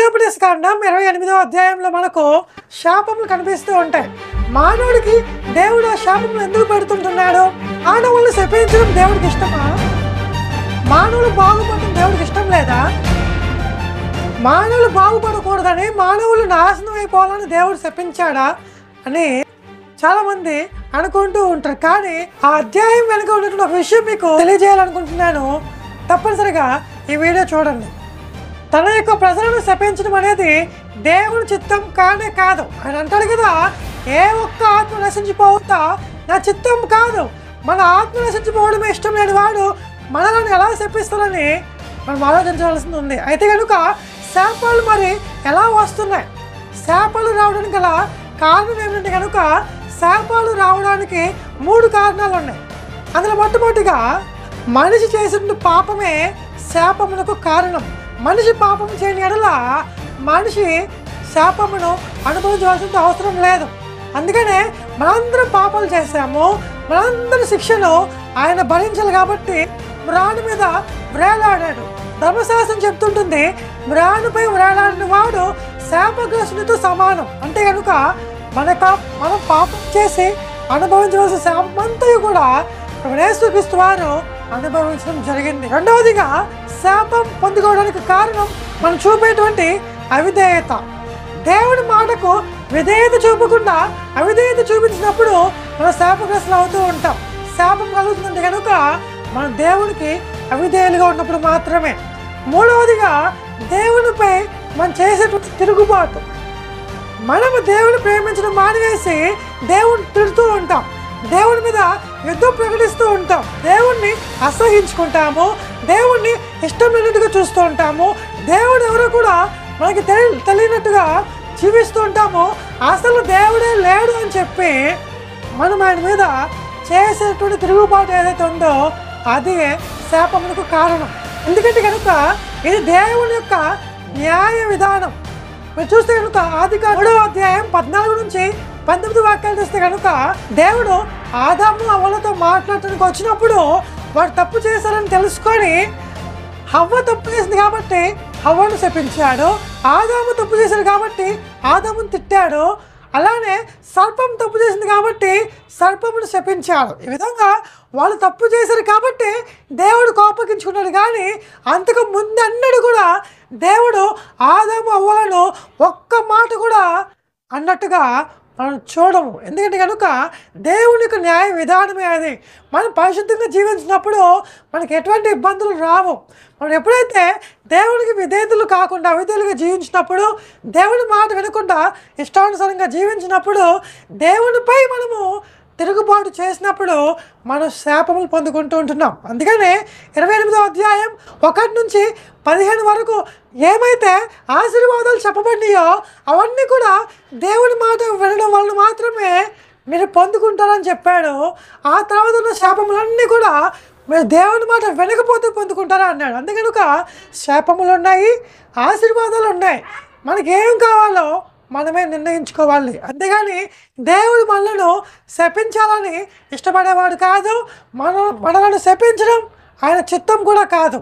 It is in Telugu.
ద్వితీయోపదేశ కాండం 28వ అధ్యాయంలో మనకు శాపములు కనిపిస్తూ ఉంటాయి. మానవుడికి దేవుడు ఆ శాపములు ఎందుకు పెడుతుంటున్నాడు? మానవులను శపించడం దేవుడికి ఇష్టమా? మానవులు బాగుపడటం దేవుడికి ఇష్టం లేదా? మానవులు బాగుపడకూడదని, మానవులు నాశనం అయిపోవాలని దేవుడు శపించాడా అని చాలామంది అనుకుంటూ ఉంటారు. కానీ ఆ అధ్యాయం వెనుక ఉన్నటువంటి ఒక విషయం మీకు తెలియజేయాలనుకుంటున్నాను. తప్పనిసరిగా ఈ వీడియో చూడండి. తన యొక్క ప్రజలను శపించడం అనేది దేవుని చిత్తం కానే కాదు. ఆయన అంటాడు కదా, ఏ ఒక్క ఆత్మ నశించిపోతా నా చిత్తం కాదు. మన ఆత్మ నశించిపోవడమే ఇష్టం లేని వాడు మనలను ఎలా శపిస్తారని మనం ఆలోచించవలసింది ఉంది. అయితే కనుక శాపాలు మరి ఎలా వస్తున్నాయి? శాపాలు రావడానికి గల కారణం ఏమిటంటే కనుక శాపాలు రావడానికి 3 కారణాలు ఉన్నాయి. అందులో మొట్టమొదటిగా మనిషి చేసిన పాపమే శాపములకు కారణం. మనిషి పాపం చేయని ఎడల మనిషి శాపమును అనుభవించవలసిన అవసరం లేదు. అందుకనే మనందరం పాపాలు చేశాము, మనందరి శిక్షను ఆయన భరించాలి. కాబట్టి మ్రాను మీద వ్రేలాడాడు. ధర్మశాస్త్రం చెప్తుంటుంది, మ్రానుపై వ్రేలాడిన వాడు శాపగ్రస్తునితో సమానం. అంటే కనుక మనం పాపం చేసి అనుభవించవలసిన శాపమంతా కూడా యేసుక్రీస్తు వారు అనుభవించడం జరిగింది. రెండవదిగా శాపం పొందుకోవడానికి కారణం మనం చూపేటువంటి అవిధేయత. దేవుడి మాటకు విధేయత చూపకుండా అవిధేయత చూపించినప్పుడు మనం శాపగ్రస్తులు అవుతూ ఉంటాం. శాపం కలుగుతుందంటే కనుక మన దేవునికి అవిధేయులుగా ఉన్నప్పుడు మాత్రమే. మూడవదిగా దేవునిపై మనం చేసేటువంటి తిరుగుబాటు. మనము దేవుని ప్రేమించడం మానివేసి దేవుని తిడుతూ ఉంటాం, దేవుని మీద యుద్ధం ప్రకటిస్తూ ఉంటాం, దేవుణ్ణి అసహించుకుంటాము, దేవుణ్ణి ఇష్టం లేనట్టుగా చూస్తూ ఉంటాము, దేవుడు ఎవరో కూడా మనకి తెలియనట్టుగా జీవిస్తూ ఉంటాము. అసలు దేవుడే లేడు అని చెప్పి మనం ఆయన మీద చేసేటువంటి తిరుగుబాటు ఏదైతే ఉందో అది శాపములకు కారణం. ఎందుకంటే కనుక ఇది దేవుని యొక్క న్యాయ విధానం. మీరు చూస్తే కనుక ఆదికాండం 3వ అధ్యాయం 14 నుంచి 19 వాక్యాలు చూస్తే కనుక దేవుడు ఆదాము హవ్వలతో మాట్లాడటానికి వచ్చినప్పుడు వాడు తప్పు చేశారని తెలుసుకొని హవ్వ తప్పు చేసింది కాబట్టి హవ్వను శపించాడు, ఆదాము తప్పు చేశాడు కాబట్టి ఆదామును తిట్టాడు. అలానే సర్పం తప్పు చేసింది కాబట్టి సర్పమును శపించాడు. ఈ విధంగా వాళ్ళు తప్పు చేశారు కాబట్టి దేవుడు కోపగించుకున్నాడు. కానీ అంతకు ముందన్నడు కూడా దేవుడు ఆదాము హవ్వలను ఒక్క మాట కూడా అన్నట్టుగా మనం చూడము. ఎందుకంటే కనుక దేవుని యొక్క న్యాయ విధానమే అది. మనం పరిశుద్ధంగా జీవించినప్పుడు మనకి ఎటువంటి ఇబ్బందులు రావు. మనం ఎప్పుడైతే దేవునికి విధేయులు కాకుండా అవిధేయులుగా జీవించినప్పుడు, దేవుని మాట వినకుండా ఇష్టానుసారంగా జీవించినప్పుడు, దేవునిపై మనము తిరుగుబాటు చేసినప్పుడు మనం శాపములు పొందుకుంటూ ఉంటున్నాం. అందుకనే 28వ అధ్యాయం 1 నుంచి 15 వరకు ఏమైతే ఆశీర్వాదాలు చెప్పబడినాయో అవన్నీ కూడా దేవుని మాట వినడం వలన మాత్రమే మీరు పొందుకుంటారని చెప్పాడు. ఆ తర్వాత ఉన్న శాపములన్నీ కూడా మీరు దేవుని మాట వినకపోతే పొందుకుంటారా అన్నాడు. అందుకనుక శాపములు ఉన్నాయి, ఆశీర్వాదాలు ఉన్నాయి. మనకేం కావాలో మనమే నిర్ణయించుకోవాలి. అంతేగాని దేవుడు మనలను శపించాలని ఇష్టపడేవాడు కాదు. మనలను శపించడం ఆయన చిత్తం కూడా కాదు.